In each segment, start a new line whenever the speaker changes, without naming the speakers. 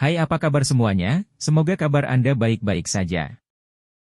Hai, apa kabar semuanya? Semoga kabar Anda baik-baik saja.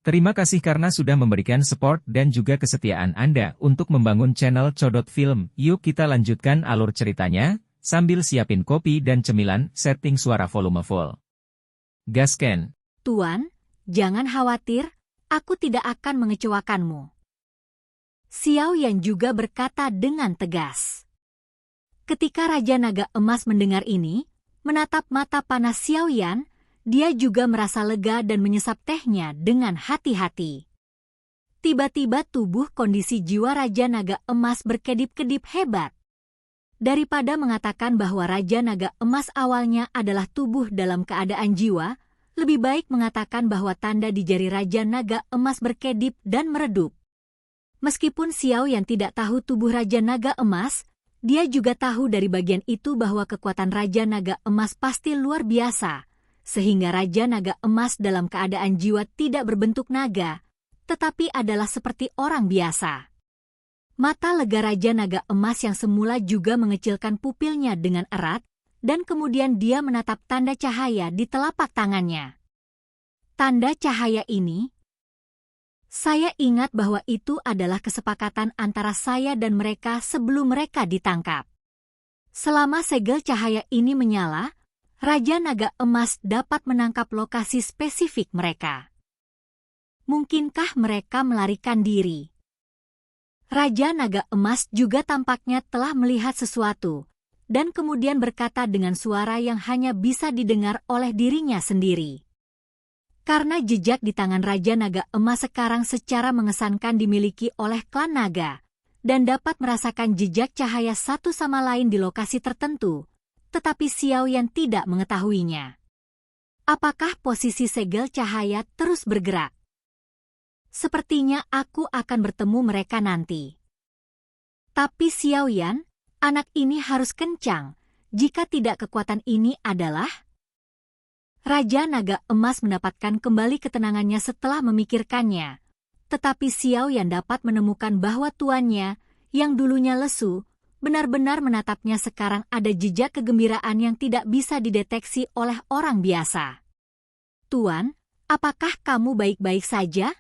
Terima kasih karena sudah memberikan support dan juga kesetiaan Anda untuk membangun channel Codot Film. Yuk kita lanjutkan alur ceritanya, sambil siapin kopi dan cemilan, setting suara volume full. Gasken.
Tuan, jangan khawatir, aku tidak akan mengecewakanmu. Xiao Yan juga berkata dengan tegas. Ketika Raja Naga Emas mendengar ini, menatap mata panas Xiao Yan, dia juga merasa lega dan menyesap tehnya dengan hati-hati. Tiba-tiba tubuh kondisi jiwa Raja Naga Emas berkedip-kedip hebat. Daripada mengatakan bahwa Raja Naga Emas awalnya adalah tubuh dalam keadaan jiwa, lebih baik mengatakan bahwa tanda di jari Raja Naga Emas berkedip dan meredup. Meskipun Xiao Yan tidak tahu tubuh Raja Naga Emas, dia juga tahu dari bagian itu bahwa kekuatan Raja Naga Emas pasti luar biasa, sehingga Raja Naga Emas dalam keadaan jiwa tidak berbentuk naga, tetapi adalah seperti orang biasa. Mata lega Raja Naga Emas yang semula juga mengecilkan pupilnya dengan erat, dan kemudian dia menatap tanda cahaya di telapak tangannya. Tanda cahaya ini, saya ingat bahwa itu adalah kesepakatan antara saya dan mereka sebelum mereka ditangkap. Selama segel cahaya ini menyala, Raja Naga Emas dapat menangkap lokasi spesifik mereka. Mungkinkah mereka melarikan diri? Raja Naga Emas juga tampaknya telah melihat sesuatu, dan kemudian berkata dengan suara yang hanya bisa didengar oleh dirinya sendiri. Karena jejak di tangan Raja Naga Emas sekarang secara mengesankan dimiliki oleh klan naga, dan dapat merasakan jejak cahaya satu sama lain di lokasi tertentu, tetapi Xiao Yan tidak mengetahuinya. Apakah posisi segel cahaya terus bergerak? Sepertinya aku akan bertemu mereka nanti. Tapi Xiao Yan, anak ini harus kencang, jika tidak kekuatan ini adalah... Raja Naga Emas mendapatkan kembali ketenangannya setelah memikirkannya, tetapi Xiao Yan dapat menemukan bahwa tuannya, yang dulunya lesu, benar-benar menatapnya sekarang ada jejak kegembiraan yang tidak bisa dideteksi oleh orang biasa. Tuan, apakah kamu baik-baik saja?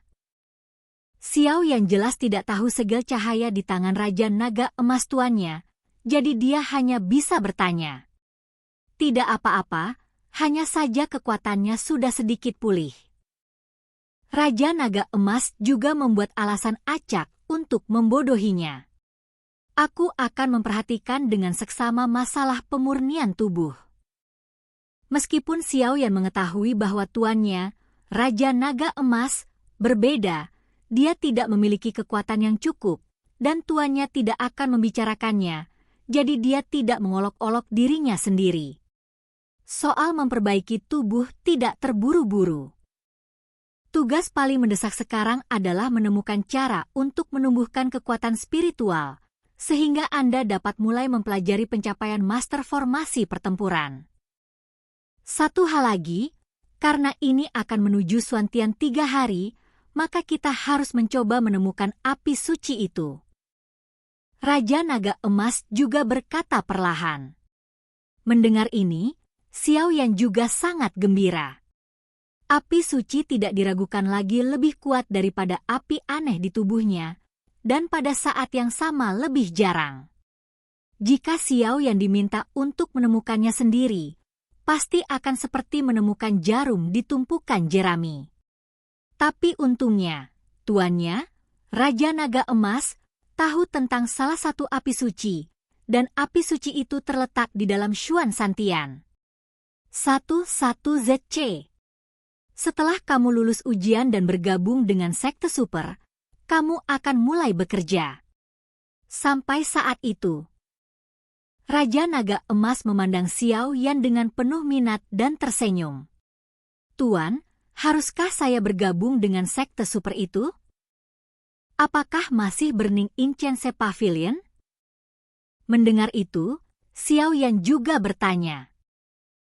Xiao Yan jelas tidak tahu segel cahaya di tangan Raja Naga Emas tuannya, jadi dia hanya bisa bertanya. Tidak apa-apa, hanya saja kekuatannya sudah sedikit pulih. Raja Naga Emas juga membuat alasan acak untuk membodohinya. Aku akan memperhatikan dengan seksama masalah pemurnian tubuh. Meskipun Xiao Yan mengetahui bahwa tuannya, Raja Naga Emas, berbeda, dia tidak memiliki kekuatan yang cukup, dan tuannya tidak akan membicarakannya, jadi dia tidak mengolok-olok dirinya sendiri. Soal memperbaiki tubuh tidak terburu-buru. Tugas paling mendesak sekarang adalah menemukan cara untuk menumbuhkan kekuatan spiritual, sehingga Anda dapat mulai mempelajari pencapaian master formasi pertempuran. Satu hal lagi, karena ini akan menuju Suantian 3 hari, maka kita harus mencoba menemukan api suci itu. Raja Naga Emas juga berkata perlahan. Mendengar ini, Xiao Yan juga sangat gembira. Api suci tidak diragukan lagi lebih kuat daripada api aneh di tubuhnya, dan pada saat yang sama lebih jarang. Jika Xiao Yan diminta untuk menemukannya sendiri, pasti akan seperti menemukan jarum di tumpukan jerami. Tapi untungnya, tuannya, Raja Naga Emas, tahu tentang salah satu api suci, dan api suci itu terletak di dalam Xuan Santian. 11ZC. Setelah kamu lulus ujian dan bergabung dengan Sekte Super, kamu akan mulai bekerja. Sampai saat itu, Raja Naga Emas memandang Xiao Yan dengan penuh minat dan tersenyum. Tuan, haruskah saya bergabung dengan Sekte Super itu? Apakah masih Burning Incense Pavilion? Mendengar itu, Xiao Yan juga bertanya.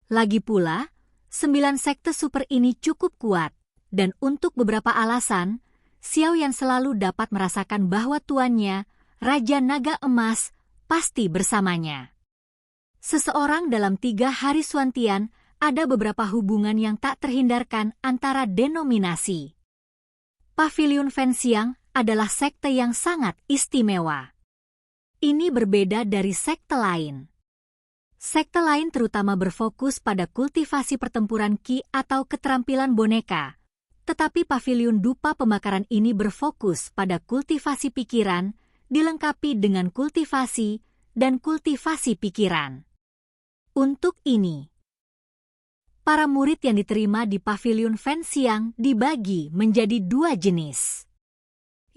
Lagi pula, 9 sekte super ini cukup kuat, dan untuk beberapa alasan, Xiao Yan selalu dapat merasakan bahwa tuannya, Raja Naga Emas, pasti bersamanya. Seseorang dalam 3 hari Suantian ada beberapa hubungan yang tak terhindarkan antara denominasi. Paviliun Fansiang adalah sekte yang sangat istimewa. Ini berbeda dari sekte lain. Sekte lain terutama berfokus pada kultivasi pertempuran Ki atau keterampilan boneka, tetapi Paviliun Dupa Pembakaran ini berfokus pada kultivasi pikiran, dilengkapi dengan kultivasi dan kultivasi pikiran. Untuk ini, para murid yang diterima di Paviliun Fansiang dibagi menjadi 2 jenis.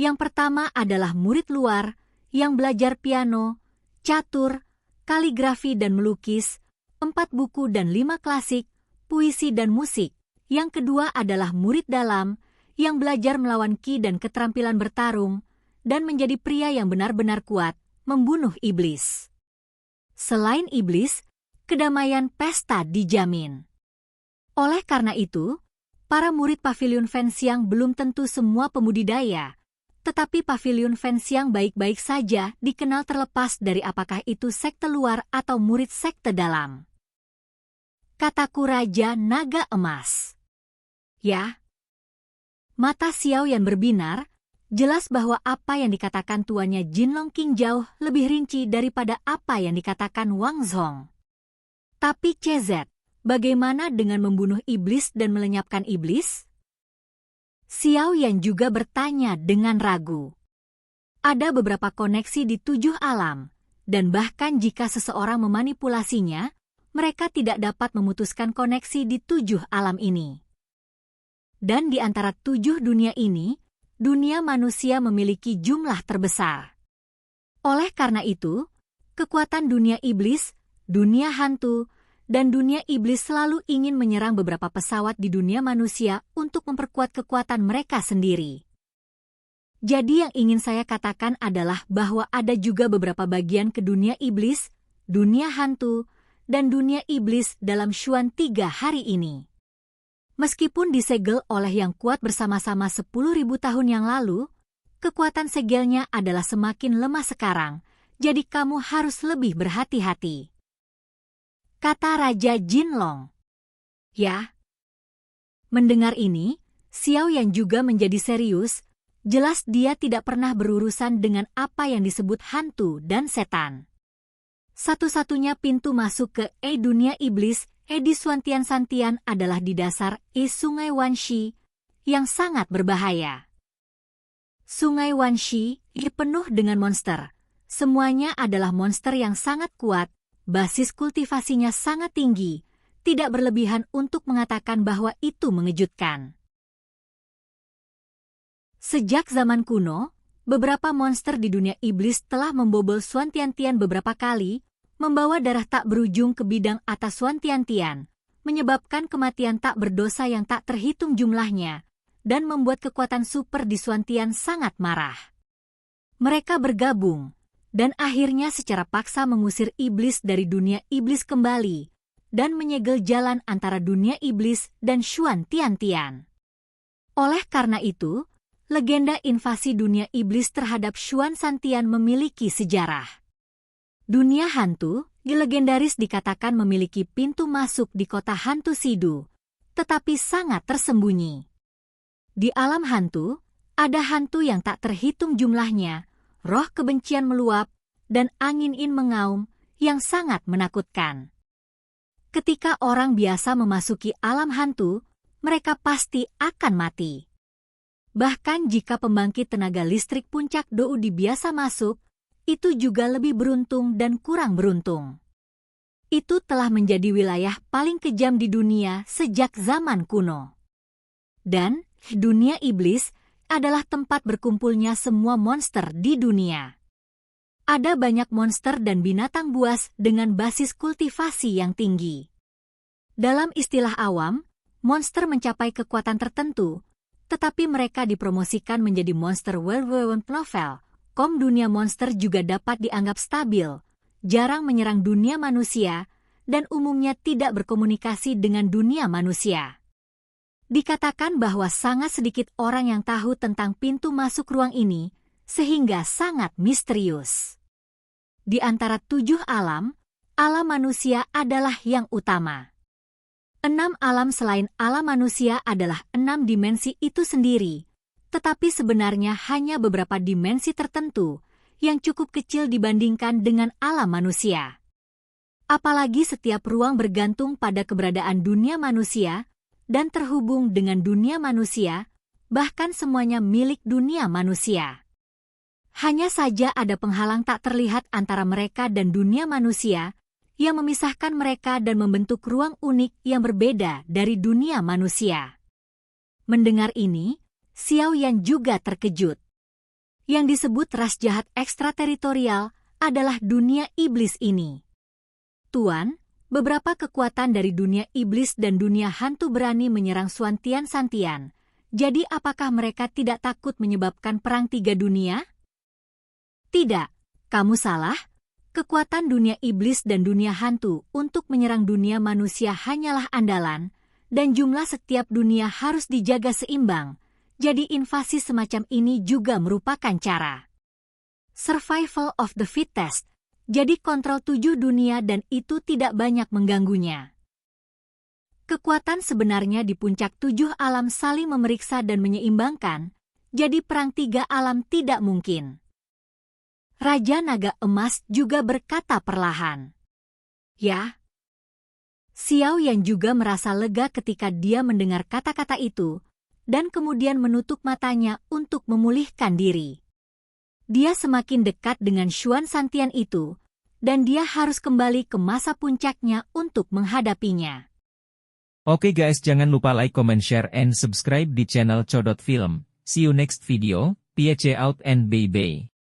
Yang pertama adalah murid luar yang belajar piano, catur, kaligrafi dan melukis, 4 buku dan 5 klasik, puisi dan musik. Yang kedua adalah murid dalam yang belajar melawan Ki dan keterampilan bertarung dan menjadi pria yang benar-benar kuat, membunuh iblis. Selain iblis, kedamaian pesta dijamin. Oleh karena itu, para murid Paviliun Fansiang belum tentu semua pembudidaya, tetapi Paviliun Fansiang baik-baik saja dikenal terlepas dari apakah itu sekte luar atau murid sekte dalam. Kataku Raja Naga Emas. Ya. Mata Xiao Yan berbinar, jelas bahwa apa yang dikatakan tuannya Jinlong Qing jauh lebih rinci daripada apa yang dikatakan Wang Zhong. Tapi CZ, bagaimana dengan membunuh iblis dan melenyapkan iblis? Xiao Yan juga bertanya dengan ragu. Ada beberapa koneksi di 7 alam, dan bahkan jika seseorang memanipulasinya, mereka tidak dapat memutuskan koneksi di 7 alam ini. Dan di antara 7 dunia ini, dunia manusia memiliki jumlah terbesar. Oleh karena itu, kekuatan dunia iblis, dunia hantu, dan dunia iblis selalu ingin menyerang beberapa pesawat di dunia manusia untuk memperkuat kekuatan mereka sendiri. Jadi yang ingin saya katakan adalah bahwa ada juga beberapa bagian ke dunia iblis, dunia hantu, dan dunia iblis dalam Xuan 3 hari ini. Meskipun disegel oleh yang kuat bersama-sama 10.000 tahun yang lalu, kekuatan segelnya adalah semakin lemah sekarang, jadi kamu harus lebih berhati-hati. Kata Raja Jinlong. Ya. Mendengar ini, Xiao Yan juga menjadi serius, jelas dia tidak pernah berurusan dengan apa yang disebut hantu dan setan. Satu-satunya pintu masuk ke dunia iblis, di Xuantian-Santian adalah di dasar Sungai Wanshi, yang sangat berbahaya. Sungai Wanshi penuh dengan monster. Semuanya adalah monster yang sangat kuat, basis kultivasinya sangat tinggi, tidak berlebihan untuk mengatakan bahwa itu mengejutkan. Sejak zaman kuno, beberapa monster di dunia iblis telah membobol Xuantian-Tian beberapa kali, membawa darah tak berujung ke bidang atas Xuantian-Tian, menyebabkan kematian tak berdosa yang tak terhitung jumlahnya, dan membuat kekuatan super di Xuantian sangat marah. Mereka bergabung, dan akhirnya secara paksa mengusir iblis dari dunia iblis kembali, dan menyegel jalan antara dunia iblis dan Xuantian-Tian. Oleh karena itu, legenda invasi dunia iblis terhadap Xuantian memiliki sejarah. Dunia hantu, legendaris dikatakan memiliki pintu masuk di kota hantu Sidu, tetapi sangat tersembunyi. Di alam hantu, ada hantu yang tak terhitung jumlahnya, roh kebencian meluap, dan angin-in mengaum yang sangat menakutkan. Ketika orang biasa memasuki alam hantu, mereka pasti akan mati. Bahkan jika pembangkit tenaga listrik puncak Doudi biasa masuk, itu juga lebih beruntung dan kurang beruntung. Itu telah menjadi wilayah paling kejam di dunia sejak zaman kuno. Dan dunia iblis adalah tempat berkumpulnya semua monster di dunia. Ada banyak monster dan binatang buas dengan basis kultivasi yang tinggi. Dalam istilah awam, monster mencapai kekuatan tertentu, tetapi mereka dipromosikan menjadi monster world novel. Dunia monster juga dapat dianggap stabil, jarang menyerang dunia manusia, dan umumnya tidak berkomunikasi dengan dunia manusia. Dikatakan bahwa sangat sedikit orang yang tahu tentang pintu masuk ruang ini, sehingga sangat misterius. Di antara 7 alam, alam manusia adalah yang utama. 6 alam selain alam manusia adalah 6 dimensi itu sendiri, tetapi sebenarnya hanya beberapa dimensi tertentu yang cukup kecil dibandingkan dengan alam manusia. Apalagi setiap ruang bergantung pada keberadaan dunia manusia dan terhubung dengan dunia manusia, bahkan semuanya milik dunia manusia. Hanya saja ada penghalang tak terlihat antara mereka dan dunia manusia yang memisahkan mereka dan membentuk ruang unik yang berbeda dari dunia manusia. Mendengar ini, Xiao Yan juga terkejut. Yang disebut ras jahat ekstrateritorial adalah dunia iblis ini. Tuan, beberapa kekuatan dari dunia iblis dan dunia hantu berani menyerang Xuantian Santian. Jadi apakah mereka tidak takut menyebabkan perang 3 dunia? Tidak, kamu salah. Kekuatan dunia iblis dan dunia hantu untuk menyerang dunia manusia hanyalah andalan, dan jumlah setiap dunia harus dijaga seimbang. Jadi invasi semacam ini juga merupakan cara survival of the fittest. Jadi kontrol 7 dunia dan itu tidak banyak mengganggunya. Kekuatan sebenarnya di puncak 7 alam saling memeriksa dan menyeimbangkan, jadi perang 3 alam tidak mungkin. Raja Naga Emas juga berkata perlahan. Ya. Xiao Yan juga merasa lega ketika dia mendengar kata-kata itu, dan kemudian menutup matanya untuk memulihkan diri. Dia semakin dekat dengan Xuan Santian itu, dan dia harus kembali ke masa puncaknya untuk menghadapinya.
Oke guys, jangan lupa like, comment, share, and subscribe di channel Codot Film. See you next video, peace out and bye-bye.